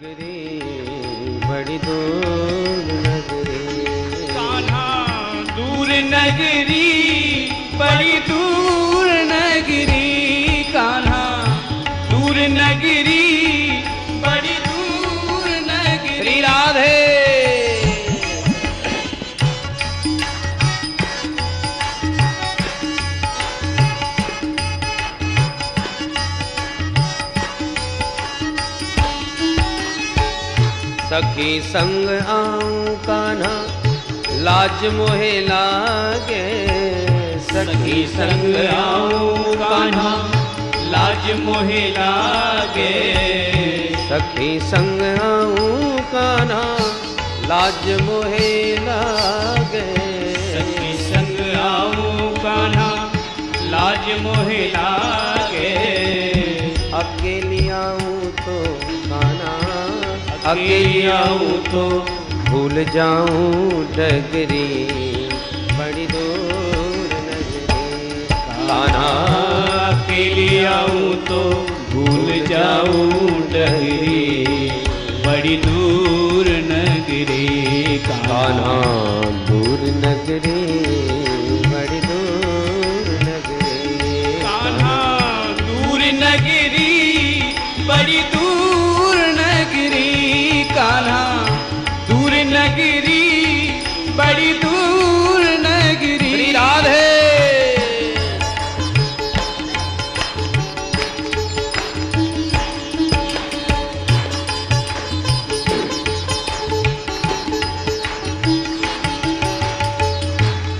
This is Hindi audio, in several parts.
नगरी बड़ी दूर नगरी, कान्हा दूर नगरी बड़ी दूर नगरी, कान्हा दूर नगरी बड़ी दूर नगरी। राधे सखी संग आऊं कान्हा लाज मोहे लागे, सखी संग आऊं कान्हा लाज मोहे लागे, सखी संग आऊं कान्हा लाज मोहे लागे, सखी संग आऊं कान्हा लाज मोहे लागे, अकेली आऊं तो कान्हा अकेली आऊं तो भूल जाऊं डगरी बड़ी दूर नगरी, कान्हा अकेली आऊं तो भूल जाऊं डगरी बड़ी दूर नगरी, कान्हा दूर नगरी बड़ी दूर नगरी, कान्हा दूर नगरी बड़ी दूर नगरी, कान्हा दूर नगरी बड़ी दूर नगरी। राधे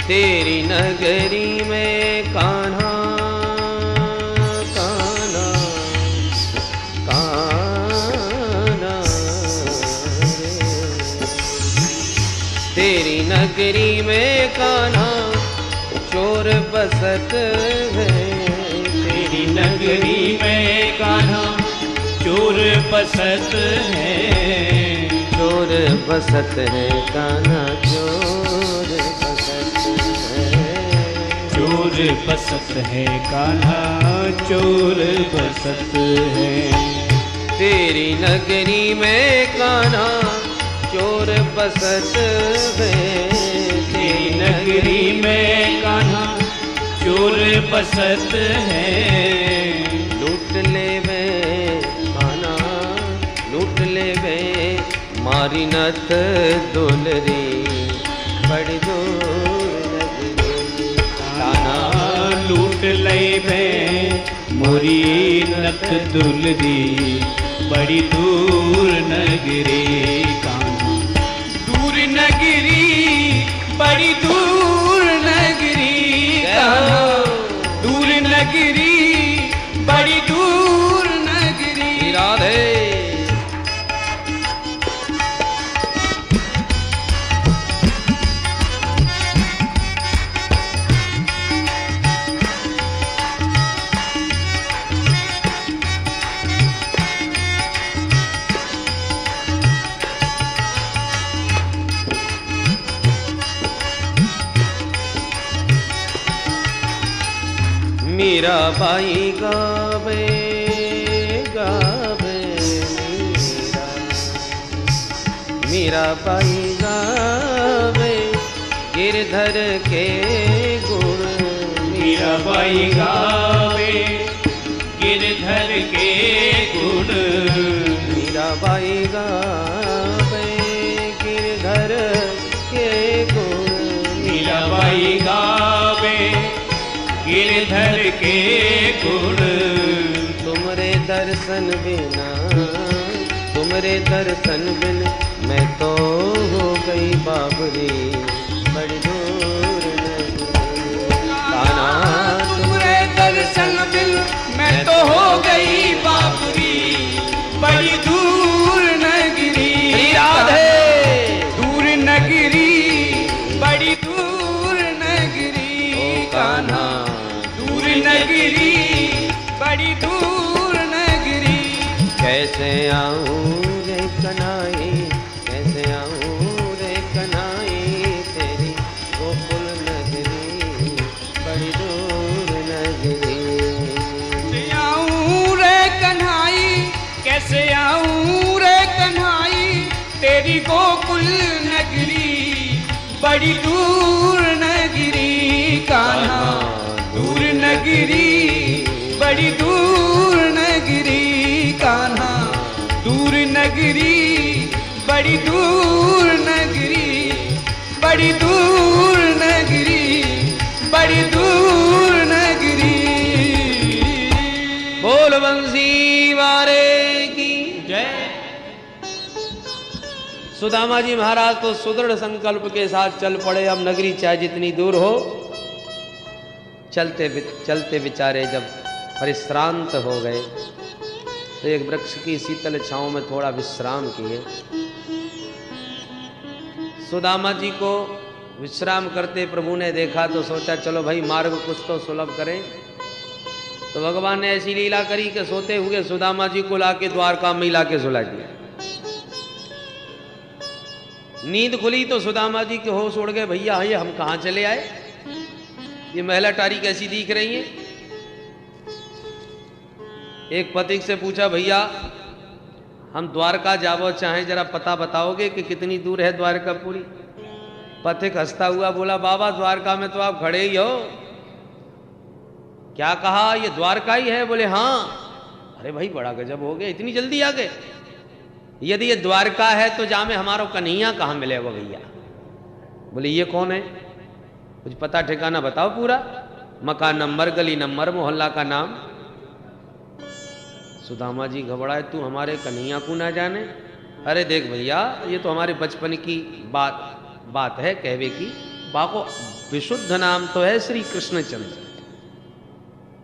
तेरी नगरी में कान्हा कान्हा कान्हा तेरी नगरी में कान्हा चोर बसत है, तेरी नगरी में कान्हा चोर बसत है, चोर बसत है कान्हा चोर बसत है, चोर बसत है कान्हा चोर बसत है, तेरी नगरी में कान्हा चोर बसत है, तेरी नगरी में कान्हा चोर बसत है, लूट ले वे कान्हा लूट ले वे मारी नथ दुलरी बड़ी दूर नगरी, कान्हा लूट ले मोरी नथ दुलरी बड़ी दूर नगरी, कान्हा दूर नगरी बड़ी दूर नगरी, कान्हा दूर नगरी बड़ी दूर नगरी। राधे मीरा बाई गावे गावे मीरा बाई गावे गिरधर के गुण, मीरा बाई गावे गिरधर के गुण, मीरा बाई गावे गिरधर के गुण, मीरा बाई गावे गिरधर के गुण, तुमरे दर्शन बिना तुमरे दर्शन बिन मैं तो हो गई बाबरी बड़ी दूर नगरी, कान्हा तुमरे दर्शन बिन मैं तो हो गई बाबरी बड़ी दूर नगरी। राधे दूर नगरी बड़ी दूर नगरी, कान्हा दूर नगरी बड़ी दूर नगरी। कैसे आऊं रे कन्हाई कैसे आऊं रे कन्हाई तेरी गोकुल नगरी बड़ी दूर नगरी, आऊं रे कन्हाई कैसे आऊं रे कन्हाई बड़ी दूर नगरी कान्हा, दूर नगरी बड़ी दूर नगरी कान्हा, दूर नगरी बड़ी दूर नगरी, बड़ी दूर नगरी, बड़ी दूर नगरी। बोल बंसी वारे की जय। सुदामा जी महाराज तो सुदृढ़ संकल्प के साथ चल पड़े। अब नगरी चाहे जितनी दूर हो, चलते चलते बेचारे जब परिश्रांत हो गए तो एक वृक्ष की शीतल छांव में थोड़ा विश्राम किए। सुदामा जी को विश्राम करते प्रभु ने देखा तो सोचा चलो भाई मार्ग कुछ तो सुलभ करें। तो भगवान ने ऐसी लीला करी कि सोते हुए सुदामा जी को लाके द्वारका में ला के सुला दिया। नींद खुली तो सुदामा जी के होश उड़ गए, भैया ये हम कहां चले आए, ये महिला टारी कैसी दिख रही है। एक पथिक से पूछा, भैया हम द्वारका जावो चाहे, जरा पता बताओगे कि कितनी दूर है द्वारकापुरी। पथिक हंसता हुआ बोला, बाबा द्वारका में तो आप खड़े ही हो। क्या कहा, ये द्वारका ही है? बोले हाँ। अरे भाई बड़ा गजब हो गया, इतनी जल्दी आ गए। यदि ये द्वारका है तो जामे हमारो कन्हैया कहां मिलेगा भैया। बोले ये कौन है, कुछ पता ठिकाना बताओ पूरा, मकान नंबर, गली नंबर, मोहल्ला का नाम। सुदामा जी घबराए, तू हमारे कन्हैया को ना जाने। अरे देख भैया ये तो हमारे बचपन की बात है कहवे की। बाको विशुद्ध नाम तो है श्री कृष्णचंद्र,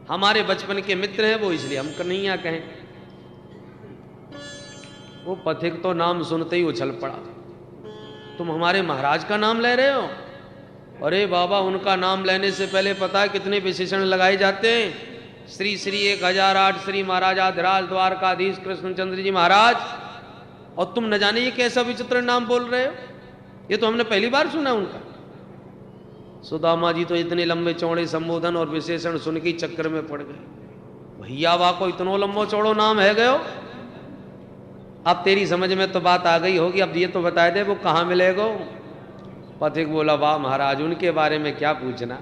हमारे बचपन के मित्र हैं वो, इसलिए हम कन्हैया कहें। वो पथिक तो नाम सुनते ही उछल पड़ा, तुम हमारे महाराज का नाम ले रहे हो? अरे बाबा उनका नाम लेने से पहले पता है कितने विशेषण लगाए जाते हैं। श्री श्री 1008 श्री महाराजाधिराज द्वारकाधीश कृष्णचंद्र जी महाराज, और तुम न जाने ये कैसा विचित्र नाम बोल रहे हो, ये तो हमने पहली बार सुना उनका। सुदामा जी तो इतने लंबे चौड़े संबोधन और विशेषण सुन के चक्कर में पड़ गए। भैया वाह को इतना लंबो चौड़ो नाम है गयो। अब तेरी समझ में तो बात आ गई होगी, अब ये तो बता दे वो कहाँ मिलेगा। पथिक बोला, वाह महाराज उनके बारे में क्या पूछना।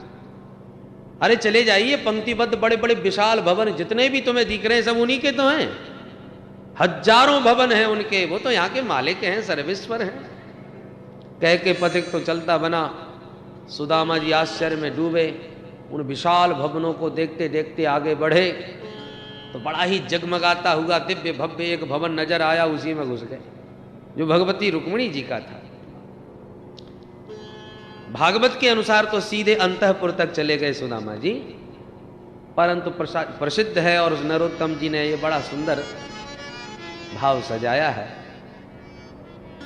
अरे चले जाइए, पंक्तिबद्ध बड़े बड़े विशाल भवन जितने भी तुम्हें दिख रहे हैं सब उन्हीं के तो हैं। हजारों भवन हैं उनके, वो तो यहाँ के मालिक हैं, सर्वेश्वर हैं। कह के पथिक तो चलता बना। सुदामा जी आश्चर्य में डूबे, उन विशाल भवनों को देखते देखते आगे बढ़े तो बड़ा ही जगमगाता हुआ दिव्य भव्य एक भवन नजर आया, उसी में घुस गए जो भगवती रुक्मिणी जी का था। भागवत के अनुसार तो सीधे अंतःपुर तक चले गए सुदामा जी, परंतु प्रसिद्ध है और नरोत्तम जी ने ये बड़ा सुंदर भाव सजाया है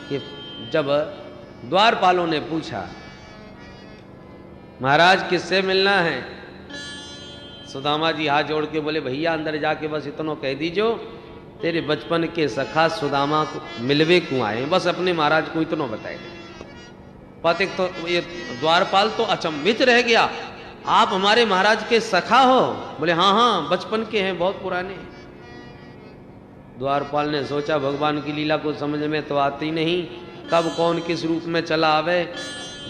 कि जब द्वारपालों ने पूछा महाराज किससे मिलना है, सुदामा जी हाथ जोड़ के बोले, भैया अंदर जाके बस इतना कह दीजो तेरे बचपन के सखा सुदामा को मिलवे क्यों आए, बस अपने महाराज को इतना बताए। पथिक तो ये द्वारपाल तो अचंभित रह गया, आप हमारे महाराज के सखा हो? बोले हाँ हाँ बचपन के हैं, बहुत पुराने। द्वारपाल ने सोचा भगवान की लीला को समझ में तो आती नहीं, कब कौन किस रूप में चला आवे,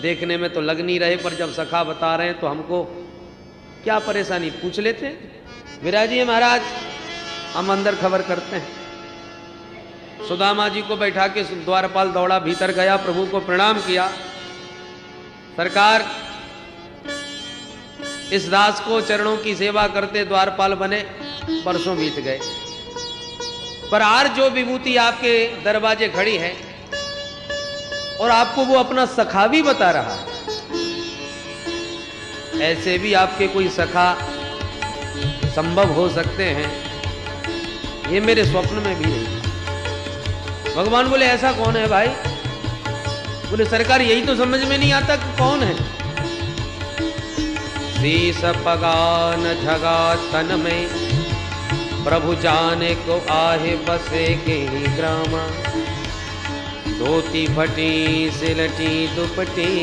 देखने में तो लग नहीं रहे, पर जब सखा बता रहे हैं तो हमको क्या परेशानी, पूछ लेते हैं। विराजिए महाराज, हम अंदर खबर करते हैं। सुदामा जी को बैठा के द्वारपाल दौड़ा भीतर गया, प्रभु को प्रणाम किया। सरकार इस दास को चरणों की सेवा करते द्वारपाल बने वर्षों बीत गए, पर आज जो विभूति आपके दरवाजे खड़ी है और आपको वो अपना सखा भी बता रहा है, ऐसे भी आपके कोई सखा संभव हो सकते हैं, ये मेरे स्वप्न में भी नहीं। भगवान बोले ऐसा कौन है भाई? बोले सरकार यही तो समझ में नहीं आता कि कौन है। शीस पगान झगा तन में प्रभु जाने को आहे बसे के ही ग्रामा, धोती फटी सिलटी दुपटी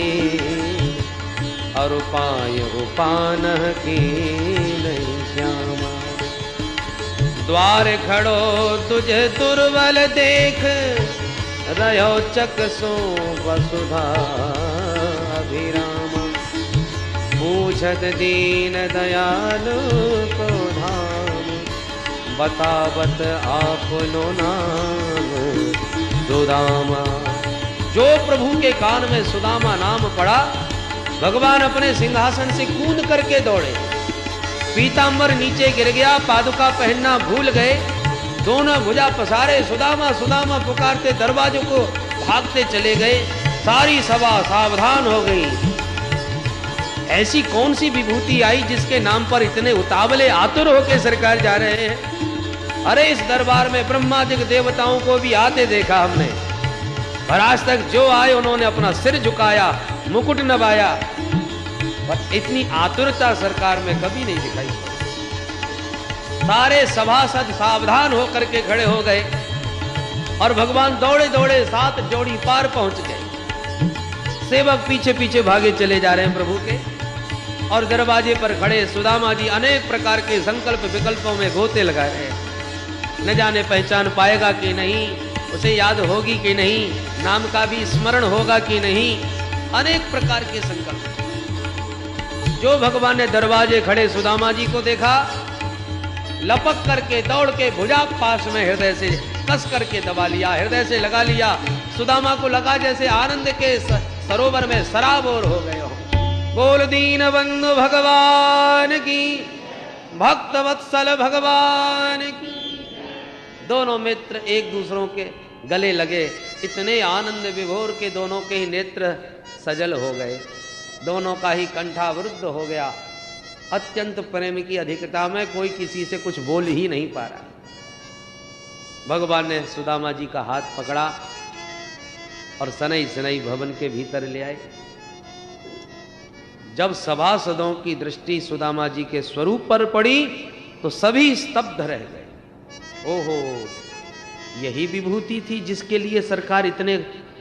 और पाय उपान की नहीं श्यामा। द्वार खड़ो तुझे दुर्बल देख रहो चकसो वसुधा अभिरामा, पूछत दीन दयालु को धाम, बतावत आपनो नाम सुदामा। जो प्रभु के कान में सुदामा नाम पड़ा, भगवान अपने सिंहासन से कूद करके दौड़े, पीतांबर नीचे गिर गया, पादुका पहनना भूल गए, दोनों भुजा पसारे सुदामा सुदामा पुकारते दरवाजों को भागते चले गए। सारी सभा सावधान हो गई। ऐसी कौन सी विभूति आई जिसके नाम पर इतने उतावले आतुर होके सरकार जा रहे हैं? अरे इस दरबार में ब्रह्मादिक देवताओं को भी आते देखा हमने, और आज तक जो आए उन्होंने अपना सिर झुकाया, मुकुट नवाया, पर इतनी आतुरता सरकार में कभी नहीं दिखाई। सारे सभासद सावधान होकर के खड़े हो गए और भगवान दौड़े दौड़े 7 जोड़ी पार पहुंच गए। सेवक पीछे पीछे भागे चले जा रहे हैं प्रभु के, और दरवाजे पर खड़े सुदामा जी अनेक प्रकार के संकल्प विकल्पों में गोते लगा रहे हैं। न जाने पहचान पाएगा कि नहीं, उसे याद होगी कि नहीं, नाम का भी स्मरण होगा कि नहीं, अनेक प्रकार के संकल्प। जो भगवान ने दरवाजे खड़े सुदामा जी को देखा, लपक करके दौड़ के भुजा पास में हृदय से कस करके दबा लिया, हृदय से लगा लिया। सुदामा को लगा जैसे आनंद के सरोवर में सराबोर हो गए हो। बोल दीन बंधु भगवान की, भक्त वत्सल भगवान की। दोनों मित्र एक दूसरों के गले लगे, इतने आनंद विभोर के दोनों के ही नेत्र सजल हो गए, दोनों का ही कंठावरुद्ध हो गया। अत्यंत प्रेम की अधिकता में कोई किसी से कुछ बोल ही नहीं पा रहा। भगवान ने सुदामा जी का हाथ पकड़ा और सनई सनई भवन के भीतर ले आए। जब सभासदों की दृष्टि सुदामा जी के स्वरूप पर पड़ी तो सभी स्तब्ध रह गए। ओहो, यही विभूति थी जिसके लिए सरकार इतने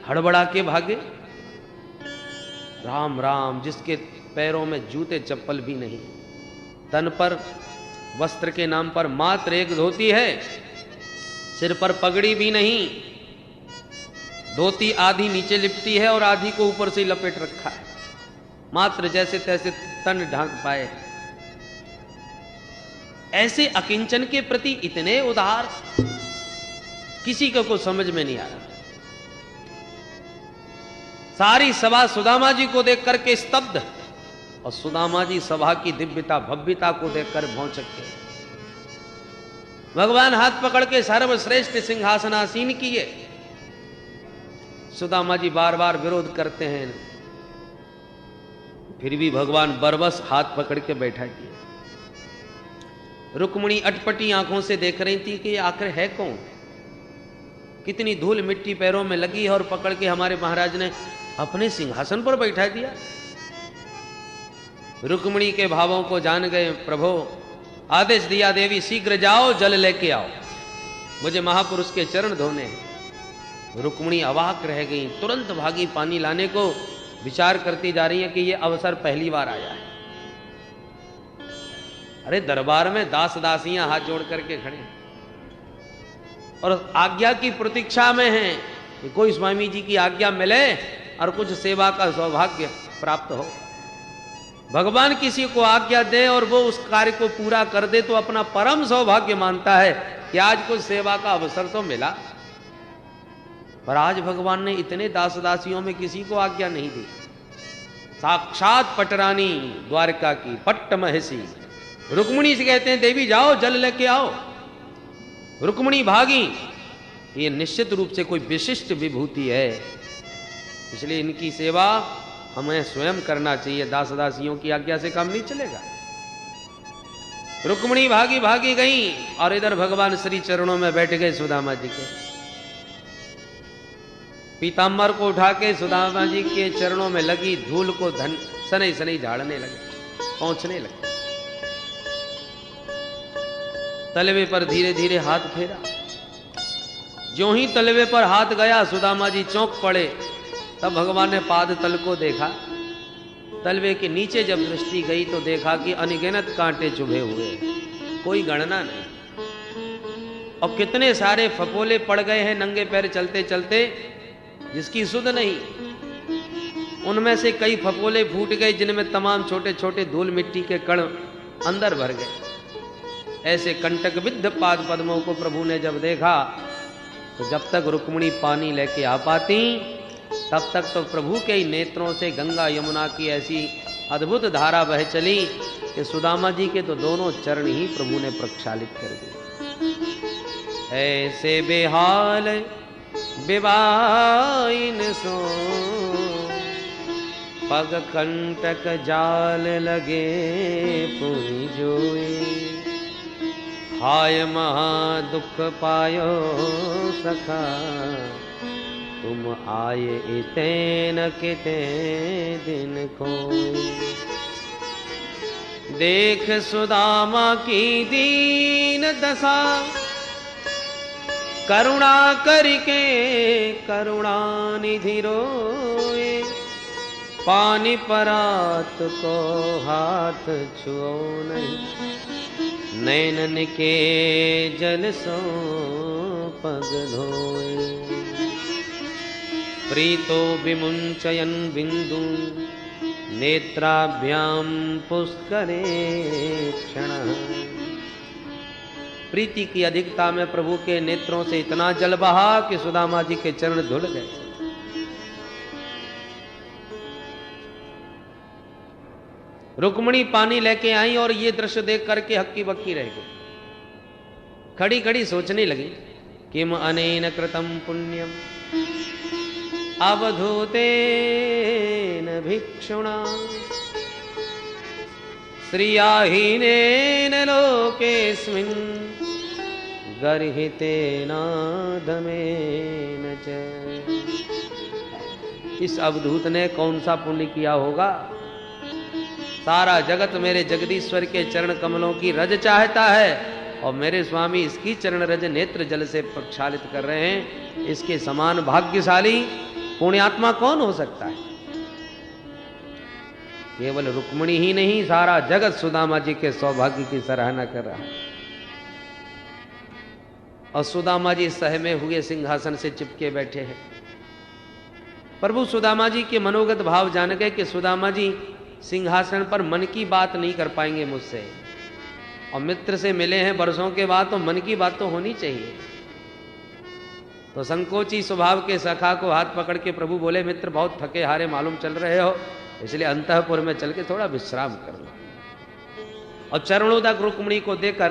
हड़बड़ा के भागे। राम राम, जिसके पैरों में जूते चप्पल भी नहीं, तन पर वस्त्र के नाम पर मात्र एक धोती है, सिर पर पगड़ी भी नहीं, धोती आधी नीचे लिपटी है और आधी को ऊपर से लपेट रखा है, मात्र जैसे तैसे तन ढांक पाए। ऐसे अकिंचन के प्रति इतने उदार, किसी को समझ में नहीं आ रहा। सारी सभा सुदामा जी को देख करके स्तब्ध, और सुदामा जी सभा की दिव्यता भव्यता को देखकर भौंचक गए। भगवान हाथ पकड़ के सर्वश्रेष्ठ सिंहासनासीन किए। सुदामा जी बार बार विरोध करते हैं, फिर भी भगवान बरबस हाथ पकड़ के बैठा किए। रुक्मिणी अटपटी आंखों से देख रही थी कि आखिर है कौन, कितनी धूल मिट्टी पैरों में लगी है और पकड़ के हमारे महाराज ने अपने सिंहासन पर बैठा दिया। रुक्मिणी के भावों को जान गए प्रभु, आदेश दिया देवी शीघ्र जाओ, जल लेके आओ, मुझे महापुरुष के चरण धोने हैं। रुक्मिणी अवाक रह गई, तुरंत भागी पानी लाने को, विचार करती जा रही है कि यह अवसर पहली बार आया है। अरे दरबार में दास दासियां हाथ जोड़ करके खड़े हैं और आज्ञा की प्रतीक्षा में हैं कि कोई स्वामी जी की आज्ञा मिले और कुछ सेवा का सौभाग्य प्राप्त हो। भगवान किसी को आज्ञा दे और वो उस कार्य को पूरा कर दे तो अपना परम सौभाग्य मानता है कि आज कुछ सेवा का अवसर तो मिला। पर आज भगवान ने इतने दास दासियों में किसी को आज्ञा नहीं दी। साक्षात पटरानी द्वारका की पट्ट महिषी रुक्मिणी से कहते हैं देवी जाओ जल लेके आओ। रुक्मिणी भागी। ये निश्चित रूप से कोई विशिष्ट विभूति है, इसलिए इनकी सेवा हमें स्वयं करना चाहिए, दास दासियों की आज्ञा से काम नहीं चलेगा। रुक्मिणी भागी भागी गई और इधर भगवान श्री चरणों में बैठ गए सुदामा जी के। पीताम्बर को उठा के सुदामा जी के चरणों में लगी धूल को सनई सनई झाड़ने लगे, पहुंचने लगे। तलवे पर धीरे धीरे हाथ फेरा। जो ही तलवे पर हाथ गया सुदामा जी चौंक पड़े। तब भगवान ने पाद तल को देखा। तलवे के नीचे जब दृष्टि गई तो देखा कि अनगिनत कांटे चुभे हुए, कोई गणना नहीं। और कितने सारे फपोले पड़ गए हैं नंगे पैर चलते चलते, जिसकी सुध नहीं। उनमें से कई फपोले फूट गए जिनमें तमाम छोटे छोटे धूल मिट्टी के कण अंदर भर गए। ऐसे कंटक विद्ध पाद पद्मों को प्रभु ने जब देखा तो जब तक रुक्मिणी पानी लेके आ पाती तब तक तो प्रभु के ही नेत्रों से गंगा यमुना की ऐसी अद्भुत धारा बह चली कि सुदामा जी के तो दोनों चरण ही प्रभु ने प्रक्षालित कर दिए। ऐसे बेहाल बेबाइन सो पग कंटक जाल लगे पुनि जोए, हाय महा दुख पायो सखा तुम आए इतने न किते दिन को। देख सुदामा की दीन दशा करुणा करके करुणा निधि रोए, पानी परात को हाथ छुओ नहीं, नैनन के जल सो पग धोए। प्रीतो विमुंचयन बिंदु नेत्राभ्याम पुष्करे क्षण। प्रीति की अधिकता में प्रभु के नेत्रों से इतना जल बहा कि सुदामा जी के चरण धुल गए। रुक्मिणी पानी लेके आई और ये दृश्य देख करके हक्की बक्की रह गई। खड़ी खड़ी सोचने लगी किम अनेन कृतम पुण्यम अवधूतेन भिक्षुणा, श्रियाहीनेन लोकेस्मिन् गर्हितेन धमेन च। इस अवधूत ने कौन सा पुण्य किया होगा? सारा जगत मेरे जगदीश्वर के चरण कमलों की रज चाहता है और मेरे स्वामी इसकी चरण रज नेत्र जल से प्रक्षालित कर रहे हैं। इसके समान भाग्यशाली पुण्यात्मा कौन हो सकता है? केवल रुक्मिणी ही नहीं, सारा जगत सुदामा जी के सौभाग्य की सराहना कर रहा है। और सुदामा जी सहमे हुए सिंहासन से चिपके बैठे हैं। प्रभु सुदामा जी के मनोगत भाव जान गए कि सुदामा जी सिंहासन पर मन की बात नहीं कर पाएंगे मुझसे, और मित्र से मिले हैं वर्षों के बाद तो मन की बात तो होनी चाहिए। तो संकोची स्वभाव के सखा को हाथ पकड़ के प्रभु बोले, मित्र बहुत थके हारे मालूम चल रहे हो, इसलिए अंतःपुर में चल के थोड़ा विश्राम कर लो। और चरणों तक रुक्मिणी को देकर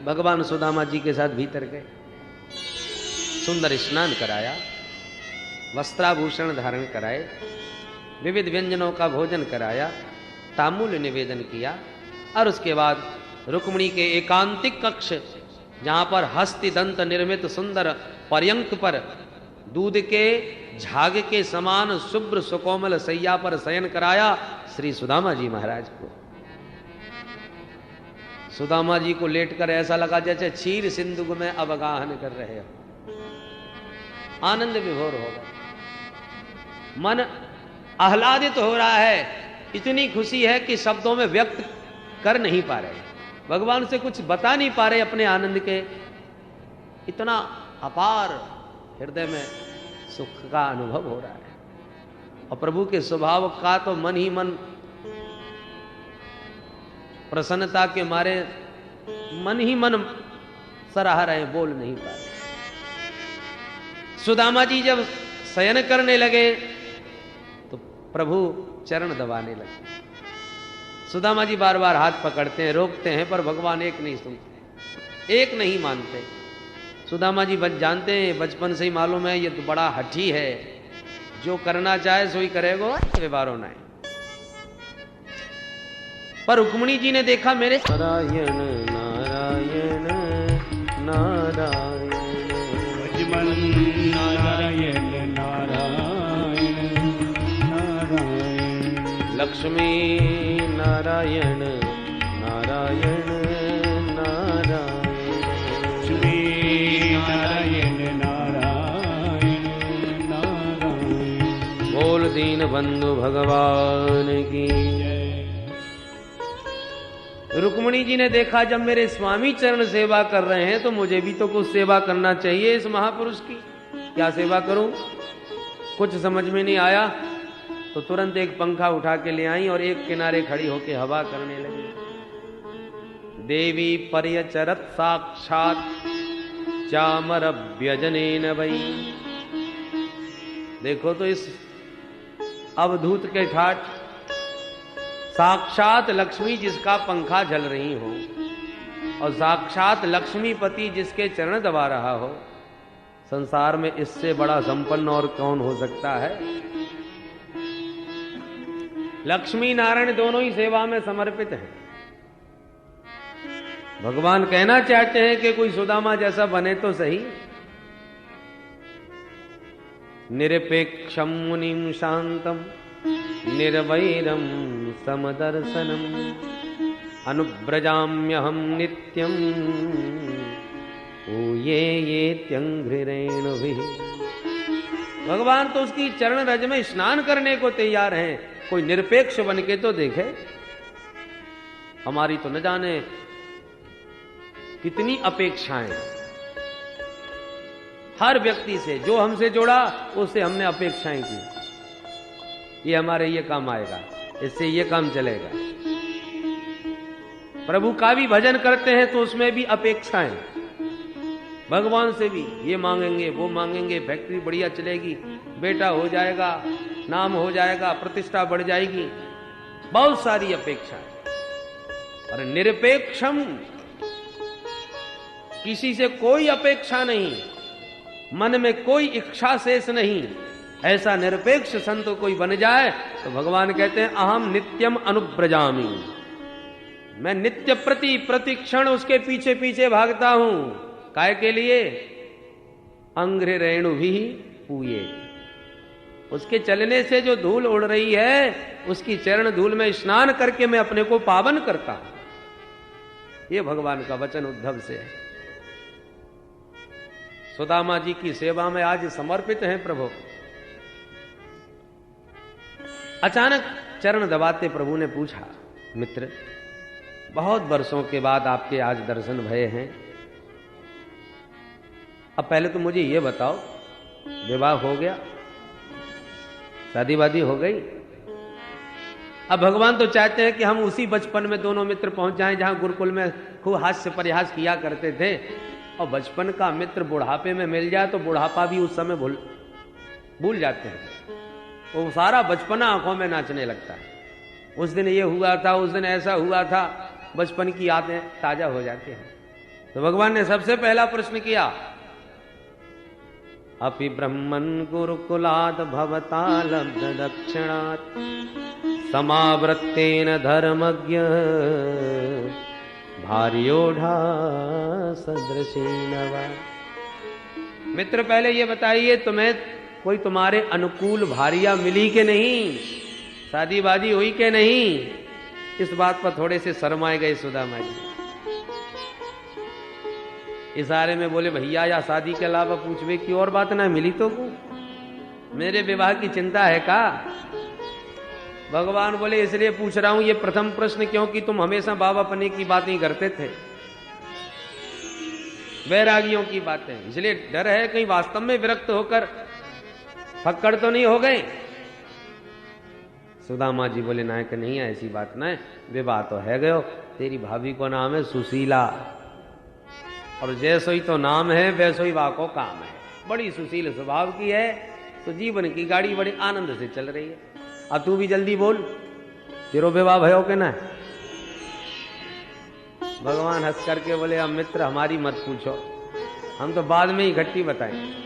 भगवान सुदामा जी के साथ भीतर गए। सुंदर स्नान कराया, वस्त्राभूषण धारण कराए, विविध व्यंजनों का भोजन कराया, तांबूल निवेदन किया और उसके बाद रुक्मिणी के एकांतिक कक्ष जहां पर हस्ति दंत निर्मित सुंदर पर्यंक पर दूध के झाग के समान शुभ्र सुकोमल सैया पर शयन कराया श्री सुदामा जी महाराज को। सुदामा जी को लेटकर ऐसा लगा जैसे क्षीर सिंधु में अवगाहन कर रहे हो। आनंद विभोर हो गए, मन आह्लादित हो रहा है। इतनी खुशी है कि शब्दों में व्यक्त कर नहीं पा रहे, भगवान से कुछ बता नहीं पा रहे अपने आनंद के। इतना अपार हृदय में सुख का अनुभव हो रहा है। और प्रभु के स्वभाव का तो मन ही मन प्रसन्नता के मारे मन ही मन सराह रहे, बोल नहीं पा रहे। सुदामा जी जब शयन करने लगे तो प्रभु चरण दबाने लगे। सुदामा जी बार बार हाथ पकड़ते हैं, रोकते हैं, पर भगवान एक नहीं सुनते, एक नहीं मानते। सुदामा जी जानते हैं, बचपन से ही मालूम है ये तो बड़ा हठी है, जो करना चाहे सो ही करेगा, व्यवहारों नहीं। पर रुक्मिणी जी ने देखा मेरे नारायण नारायण नारायण नारायण नारायण नारायण लक्ष्मी नारायण नारायण नारायण लक्ष्मी नारायण नारायण नारायण। बोल दीन बंधु भगवान की। रुक्मिणी जी ने देखा जब मेरे स्वामी चरण सेवा कर रहे हैं तो मुझे भी तो कुछ सेवा करना चाहिए इस महापुरुष की। क्या सेवा करूं, कुछ समझ में नहीं आया। तो तुरंत एक पंखा उठा के ले आई और एक किनारे खड़ी होके हवा करने लगी। देवी पर्यचरत साक्षात चामर व्यजनेन वै। देखो तो इस अवधूत के ठाठ साक्षात लक्ष्मी जिसका पंखा झल रही हो और साक्षात लक्ष्मीपति जिसके चरण दबा रहा हो, संसार में इससे बड़ा संपन्न और कौन हो सकता है। लक्ष्मी नारायण दोनों ही सेवा में समर्पित हैं। भगवान कहना चाहते हैं कि कोई सुदामा जैसा बने तो सही। निरपेक्षम मुनिम शांतम निर्वैरम समदर्शनम अनुव्रजाम्यहम नित्यम ये त्यंघ्रिरेणुभिः। भगवान तो उसकी चरण रज में स्नान करने को तैयार हैं। कोई निरपेक्ष बन के तो देखे। हमारी तो न जाने कितनी अपेक्षाएं, हर व्यक्ति से जो हमसे जुड़ा उससे हमने अपेक्षाएं की। ये हमारे ये काम आएगा, इससे ये काम चलेगा। प्रभु का भी भजन करते हैं तो उसमें भी अपेक्षाएं। भगवान से भी ये मांगेंगे वो मांगेंगे, फैक्ट्री बढ़िया चलेगी, बेटा हो जाएगा, नाम हो जाएगा, प्रतिष्ठा बढ़ जाएगी, बहुत सारी अपेक्षाएं। और निरपेक्षम, किसी से कोई अपेक्षा नहीं, मन में कोई इच्छा शेष नहीं, ऐसा निरपेक्ष संत कोई बन जाए तो भगवान कहते हैं अहम नित्यम अनुव्रजामि। मैं नित्य प्रति क्षण उसके पीछे पीछे भागता हूं। काय के लिए? अंघ्रिरेणुभिः पूये। उसके चलने से जो धूल उड़ रही है उसकी चरण धूल में स्नान करके मैं अपने को पावन करता हूं। ये भगवान का वचन उद्धव से है। सुदामा जी की सेवा में आज समर्पित हैं प्रभु। अचानक चरण दबाते प्रभु ने पूछा, मित्र बहुत वर्षों के बाद आपके आज दर्शन भये हैं। अब पहले तो मुझे ये बताओ, विवाह हो गया, शादी वादी हो गई? अब भगवान तो चाहते हैं कि हम उसी बचपन में दोनों मित्र पहुंच जाएं जहां गुरुकुल में खूब हास्य परिहास किया करते थे। और बचपन का मित्र बुढ़ापे में मिल जाए तो बुढ़ापा भी उस समय भूल जाते हैं। वो सारा बचपना आंखों में नाचने लगता है। उस दिन ये हुआ था, उस दिन ऐसा हुआ था, बचपन की यादें ताजा हो जाती हैं। तो भगवान ने सबसे पहला प्रश्न किया, अपि ब्रह्मन् गुरुकुलात् भवता लब्ध दक्षिणात् समावृत्तेन धर्मज्ञ भार्योढ़ा सदृशेन वा। मित्र पहले ये बताइए, तुम्हें कोई तुम्हारे अनुकूल भारिया मिली के नहीं? शादी वादी हुई के नहीं? इस बात पर थोड़े से शर्माए गए सुदामा जी। इशारे में बोले, भैया या शादी के अलावा पूछवे की और बात ना मिली तो मेरे विवाह की चिंता है का? भगवान बोले, इसलिए पूछ रहा हूं ये प्रथम प्रश्न, क्योंकि तुम हमेशा बाबापने की बात ही करते थे, वैरागियों की बातें, इसलिए डर है कहीं वास्तव में विरक्त होकर फक्कड़ तो नहीं हो गए। सुदामा जी बोले, नायक नहीं है, ऐसी बात ना है, विवाह तो है गयो, तेरी भाभी को नाम है सुशीला, और जैसो ही तो नाम है वैसो ही वाह को काम है। बड़ी सुशील स्वभाव की है, तो जीवन की गाड़ी बड़े आनंद से चल रही है। अब तू भी जल्दी बोल, तेरो विवाह भयो के ना? भगवान हंस करके बोले, अब मित्र हमारी मत पूछो, हम तो बाद में ही इकट्ठी बताएंगे।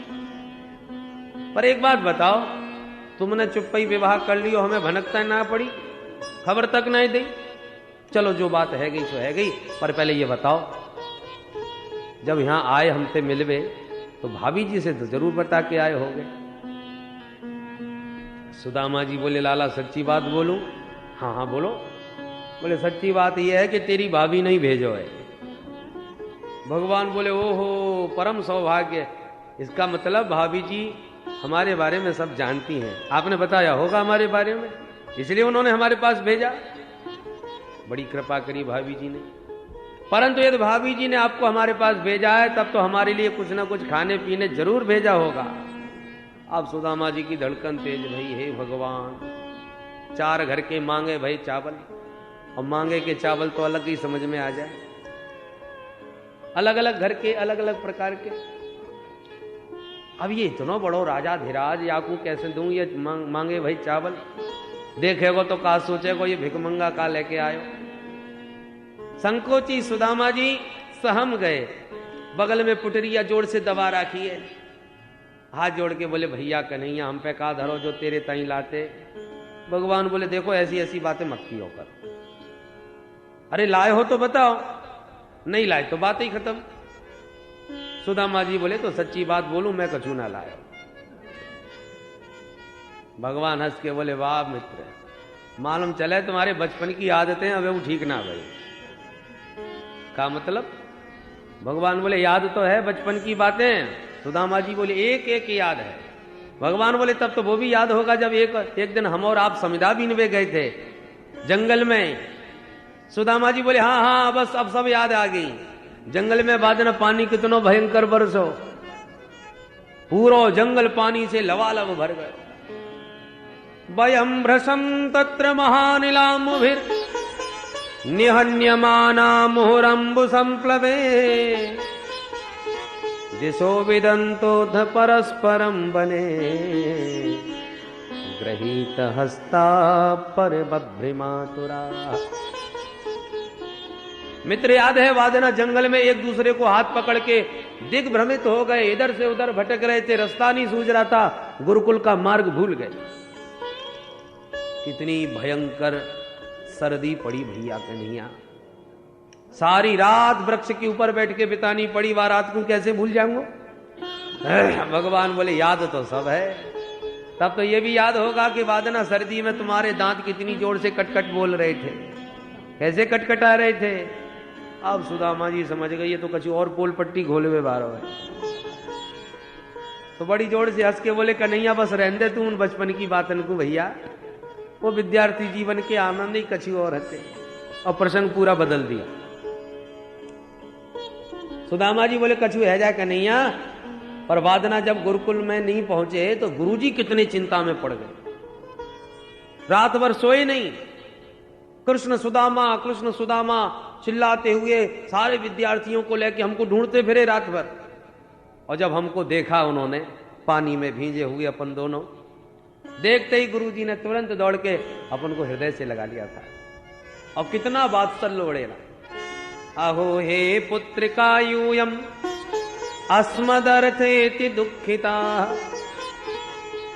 पर एक बात बताओ, तुमने चुप्पी विवाह कर लियो, हमें भनकता ना पड़ी, खबर तक नहीं दी? चलो जो बात है गई सो है गई, पर पहले ये बताओ, जब यहां आए हमसे मिलवे तो भाभी जी से तो जरूर बता के आए होगे। सुदामा जी बोले, लाला सच्ची बात बोलूं? हाँ हाँ बोलो। बोले, सच्ची बात यह है कि तेरी भाभी नहीं भेजो है। भगवान बोले, ओहो परम सौभाग्य, इसका मतलब भाभी जी हमारे बारे में सब जानती हैं, आपने बताया होगा हमारे बारे में, इसलिए उन्होंने हमारे पास भेजा। बड़ी कृपा करी भाभी जी ने। परंतु यदि भाभी जी ने आपको हमारे पास भेजा है तब तो हमारे लिए कुछ ना कुछ खाने पीने जरूर भेजा होगा। अब सुदामा जी की धड़कन तेज भई, हे भगवान 4 घर के मांगे भाई चावल, और मांगे के चावल तो अलग ही समझ में आ जाए, अलग अलग घर के अलग अलग प्रकार के। अब ये इतना बड़ो राजा धीराज याकू कैसे दूं ये मांगे भाई चावल, देखेगो तो का सोचेगो ये भिकमंगा का लेके आयो। संकोची सुदामा जी सहम गए, बगल में पुटरिया जोड़ से दबा रखी है, हाथ जोड़ के बोले भैया कन्हैया हम पे का धरो जो तेरे ताई लाते। भगवान बोले देखो ऐसी ऐसी बातें मत कियो कर, अरे लाए हो तो बताओ, नहीं लाए तो बात ही खत्म। सुदामा जी बोले तो सच्ची बात बोलूं मैं कछु ना लाया। भगवान हंस के बोले वाह मित्र, मालूम चले तुम्हारे बचपन की आदतें अब वो ठीक ना भाई। का मतलब? भगवान बोले याद तो है बचपन की बातें। सुदामा जी बोले एक एक याद है। भगवान बोले तब तो वो भी याद होगा जब एक दिन हम और आप समिधा बीनवे गए थे जंगल में। सुदामा जी बोले हाँ हाँ बस अब सब याद आ गई। जंगल में बाद न पानी कितनो भयंकर बरसो, पूरा जंगल पानी से लबालब भर गए। वयम भ्रशम तत्र महानिलामुभिर निहन्यमाना मुहुरंबु संप्लवे दिशो विदंतोध परस्परम बने गृहीत हस्ता पर बभ्रिमातुरा। मित्र याद है वादना जंगल में एक दूसरे को हाथ पकड़ के दिग्भ्रमित हो गए, इधर से उधर भटक रहे थे, रास्ता नहीं सूझ रहा था, गुरुकुल का मार्ग भूल गए। कितनी भयंकर सर्दी पड़ी भैया कन्हैया, सारी रात वृक्ष के ऊपर बैठ के बितानी पड़ी, वह रात को कैसे भूल जाऊंगा। भगवान बोले याद तो सब है। तब तो ये भी याद होगा कि वादना सर्दी में तुम्हारे दांत कितनी जोर से कटकट बोल रहे थे, कैसे कटकटा रहे थे। अब सुदामा जी समझ गए ये तो कछु और पोल पट्टी घोले हुए बारो है, तो बड़ी जोर से हंस के बोले कन्हैया बस रहने दे तू उन बचपन की बातन को भैया, वो विद्यार्थी जीवन के आनंद ही कछु और रहते। और प्रसंग पूरा बदल दिया। सुदामा जी बोले कछु है जा कन्हैया। और वादना जब गुरुकुल में नहीं पहुंचे तो गुरुजी कितने चिंता में पड़ गए, रात भर सोए नहीं। कृष्ण सुदामा चिल्लाते हुए सारे विद्यार्थियों को लेके हमको ढूंढते फिरे रात भर। और जब हमको देखा उन्होंने पानी में भींजे हुए अपन दोनों, देखते ही गुरुजी ने तुरंत दौड़ के अपन को हृदय से लगा लिया था। और कितना वात्सल्य उड़ेला। अहो हे पुत्रिका यूयम अस्मदर्थेति दुखिता।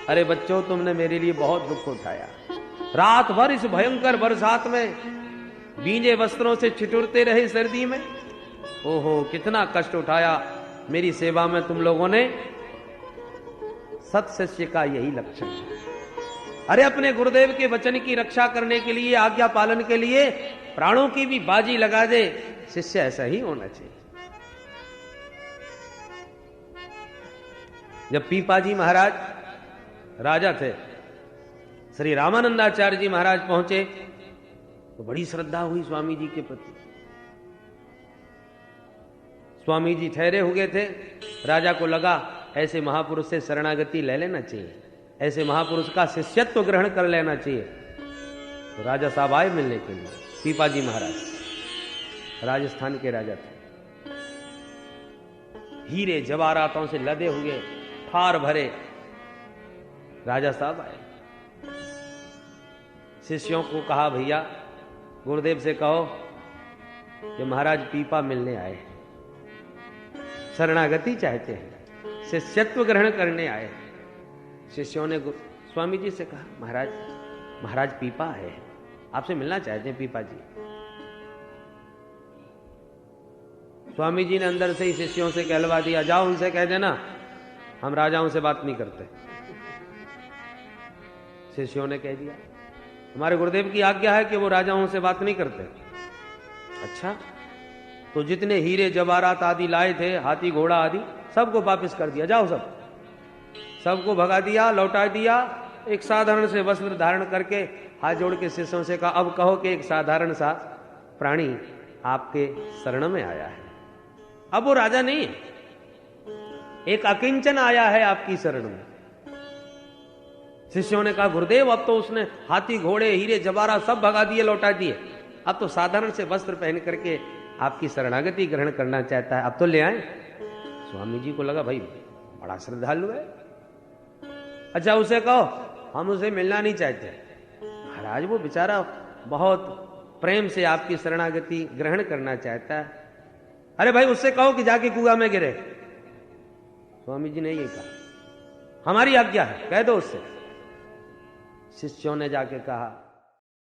अरे बच्चों तुमने मेरे लिए बहुत दुख उठाया, रात भर इस भयंकर बरसात में भींजे वस्त्रों से छिटुरते रहे सर्दी में। ओहो कितना कष्ट उठाया, मेरी सेवा में तुम लोगों ने। सत शिष्य का यही लक्षण है। अरे अपने गुरुदेव के वचन की रक्षा करने के लिए, आज्ञा पालन के लिए प्राणों की भी बाजी लगा दे, शिष्य ऐसा ही होना चाहिए। जब पीपाजी महाराज राजा थे, श्री रामानंदाचार्य जी महाराज पहुंचे तो बड़ी श्रद्धा हुई स्वामी जी के प्रति। स्वामी जी ठहरे हुए थे, राजा को लगा ऐसे महापुरुष से शरणागति ले लेना चाहिए, ऐसे महापुरुष का शिष्यत्व ग्रहण कर लेना चाहिए। तो राजा साहब आए मिलने के लिए। पीपाजी महाराज राजस्थान के राजा थे, हीरे जवाहरातों से लदे हुए थार भरे राजा साहब आए। शिष्यों को कहा भैया गुरुदेव से कहो कि महाराज पीपा मिलने आए, शरणागति चाहते हैं, शिष्यत्व ग्रहण करने आए। शिष्यों ने स्वामी जी से कहा महाराज पीपा है, आपसे मिलना चाहते हैं पीपा जी। स्वामी जी ने अंदर से ही शिष्यों से कहलवा दिया, जाओ उनसे कह देना हम राजाओं से बात नहीं करते। शिष्यों ने कह दिया हमारे गुरुदेव की आज्ञा है कि वो राजाओं से बात नहीं करते। अच्छा, तो जितने हीरे जवाहरात आदि लाए थे, हाथी घोड़ा आदि, सबको वापस कर दिया, जाओ सबको भगा दिया, लौटा दिया। एक साधारण से वस्त्र धारण करके हाथ जोड़ के शिष्यों से कहा अब कहो कि एक साधारण सा प्राणी आपके शरण में आया है। अब वो राजा नहीं है, एक अकिंचन आया है आपकी शरण में। शिष्यों ने कहा गुरुदेव अब तो उसने हाथी घोड़े हीरे जवाहरात सब भगा दिए, लौटा दिए, अब तो साधारण से वस्त्र पहन करके आपकी शरणागति ग्रहण करना चाहता है, अब तो ले आए। स्वामी जी को लगा भाई बड़ा श्रद्धालु है, अच्छा उसे कहो हम उसे मिलना नहीं चाहते। महाराज वो बेचारा बहुत प्रेम से आपकी शरणागति ग्रहण करना चाहता है। अरे भाई उससे कहो कि जाके कुआं में गिरे। स्वामी जी ने ये कहा हमारी आज्ञा है, कह दो उससे। शिष्यों ने जाके कहा